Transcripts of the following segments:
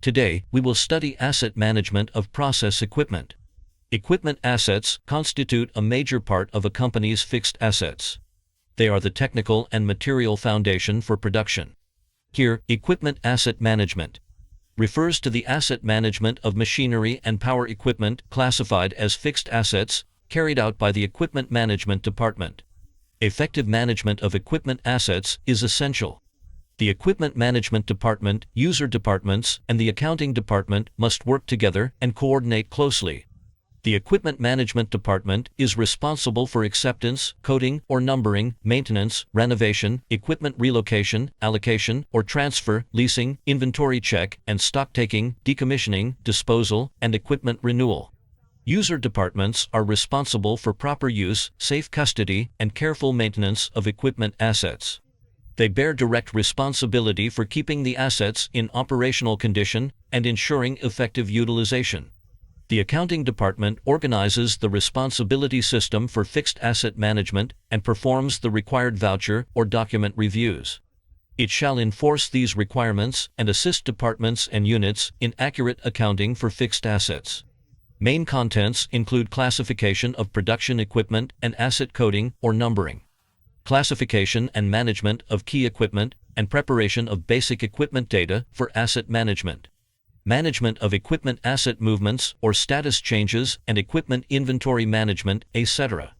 Today, we will study asset management of process equipment. Equipment assets constitute a major part of a company's fixed assets. They are the technical and material foundation for production. Here, equipment asset management refers to the asset management of machinery and power equipment classified as fixed assets, carried out by the Equipment Management Department. Effective management of equipment assets is essential. The Equipment Management Department, user departments, and the Accounting Department must work together and coordinate closely. The Equipment Management Department is responsible for acceptance, coding or numbering, maintenance, renovation, equipment relocation, allocation or transfer, leasing, inventory check and stock taking, decommissioning, disposal, and equipment renewal. User departments are responsible for proper use, safe custody, and careful maintenance of equipment assets. They bear direct responsibility for keeping the assets in operational condition and ensuring effective utilization. The Accounting Department organizes the responsibility system for fixed asset management and performs the required voucher or document reviews. It shall enforce these requirements and assist departments and units in accurate accounting for fixed assets. Main contents include classification of production equipment and asset coding or numbering, classification and management of key equipment, and preparation of basic equipment data for asset management, management of equipment asset movements or status changes and equipment inventory management, etc.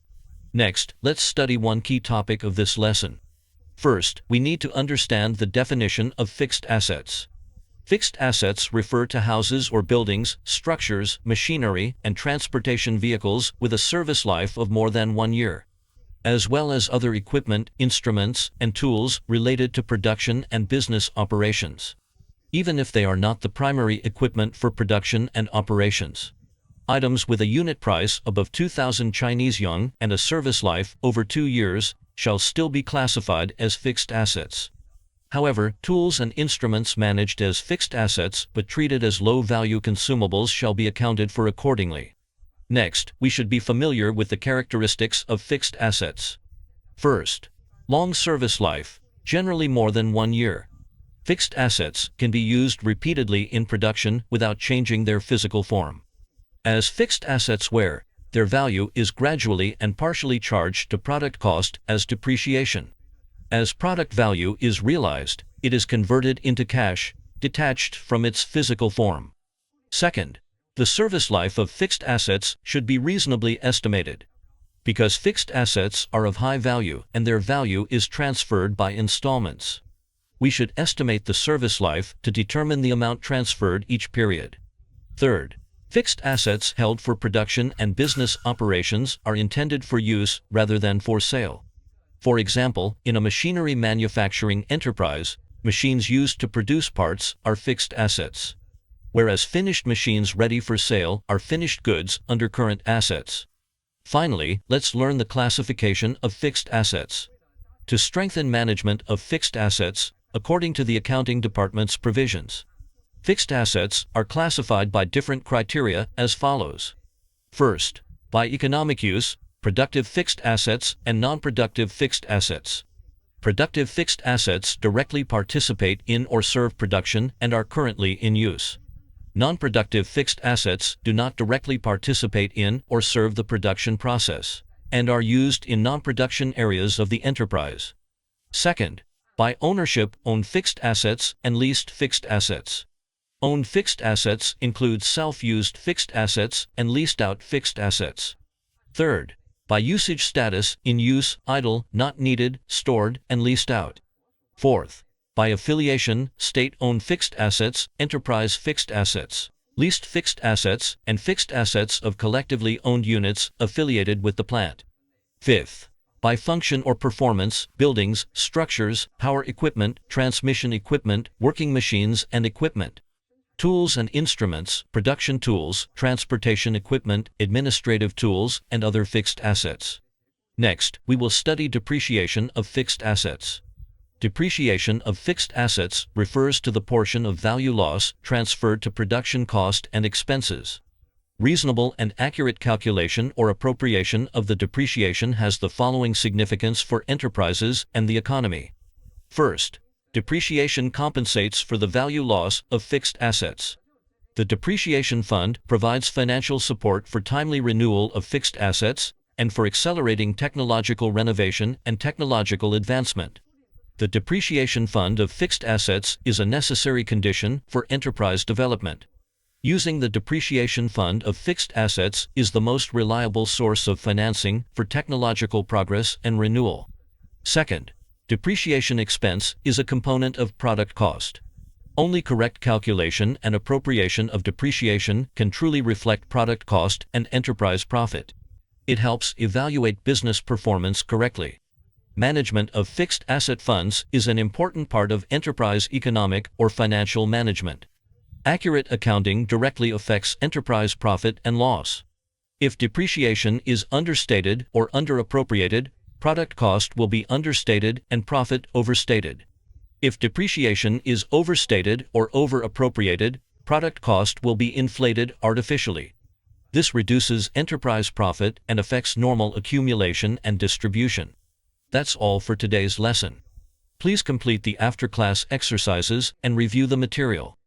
Next, let's study one key topic of this lesson. First, we need to understand the definition of fixed assets. Fixed assets refer to houses or buildings, structures, machinery, and transportation vehicles with a service life of more than 1 year, as well as other equipment, instruments, and tools related to production and business operations, even if they are not the primary equipment for production and operations. Items with a unit price above 2,000 Chinese yuan and a service life over 2 years shall still be classified as fixed assets. However, tools and instruments managed as fixed assets but treated as low-value consumables shall be accounted for accordingly. Next, we should be familiar with the characteristics of fixed assets. First, long service life, generally more than 1 year. Fixed assets can be used repeatedly in production without changing their physical form. As fixed assets wear, their value is gradually and partially charged to product cost as depreciation. As product value is realized, it is converted into cash, detached from its physical form. Second, the service life of fixed assets should be reasonably estimated. Because fixed assets are of high value and their value is transferred by installments, we should estimate the service life to determine the amount transferred each period. Third, fixed assets held for production and business operations are intended for use rather than for sale. For example, in a machinery manufacturing enterprise, machines used to produce parts are fixed assets, whereas finished machines ready for sale are finished goods under current assets. Finally, let's learn the classification of fixed assets. To strengthen management of fixed assets, according to the Accounting Department's provisions, fixed assets are classified by different criteria as follows. First, by economic use, productive fixed assets and non-productive fixed assets. Productive fixed assets directly participate in or serve production and are currently in use. Non-productive fixed assets do not directly participate in or serve the production process, and are used in non-production areas of the enterprise. Second, by ownership, own fixed assets and leased fixed assets. Owned fixed assets include self-used fixed assets and leased-out fixed assets. Third, by usage status, in use, idle, not needed, stored, and leased out. Fourth, by affiliation, state-owned fixed assets, enterprise fixed assets, leased fixed assets, and fixed assets of collectively owned units affiliated with the plant. Fifth, by function or performance, buildings, structures, power equipment, transmission equipment, working machines and equipment, tools and instruments, production tools, transportation equipment, administrative tools, and other fixed assets. Next, we will study depreciation of fixed assets. Depreciation of fixed assets refers to the portion of value loss transferred to production cost and expenses. Reasonable and accurate calculation or appropriation of the depreciation has the following significance for enterprises and the economy. First, Depreciation compensates for the value loss of fixed assets. The depreciation fund provides financial support for timely renewal of fixed assets and for accelerating technological renovation and technological advancement. The depreciation fund of fixed assets is a necessary condition for enterprise development. Using the depreciation fund of fixed assets is the most reliable source of financing for technological progress and renewal. Second, depreciation expense is a component of product cost. Only correct calculation and appropriation of depreciation can truly reflect product cost and enterprise profit. It helps evaluate business performance correctly. Management of fixed asset funds is an important part of enterprise economic or financial management. Accurate accounting directly affects enterprise profit and loss. If depreciation is understated or underappropriated, product cost will be understated and profit overstated. If depreciation is overstated or overappropriated, product cost will be inflated artificially. This reduces enterprise profit and affects normal accumulation and distribution. That's all for today's lesson. Please complete the after-class exercises and review the material.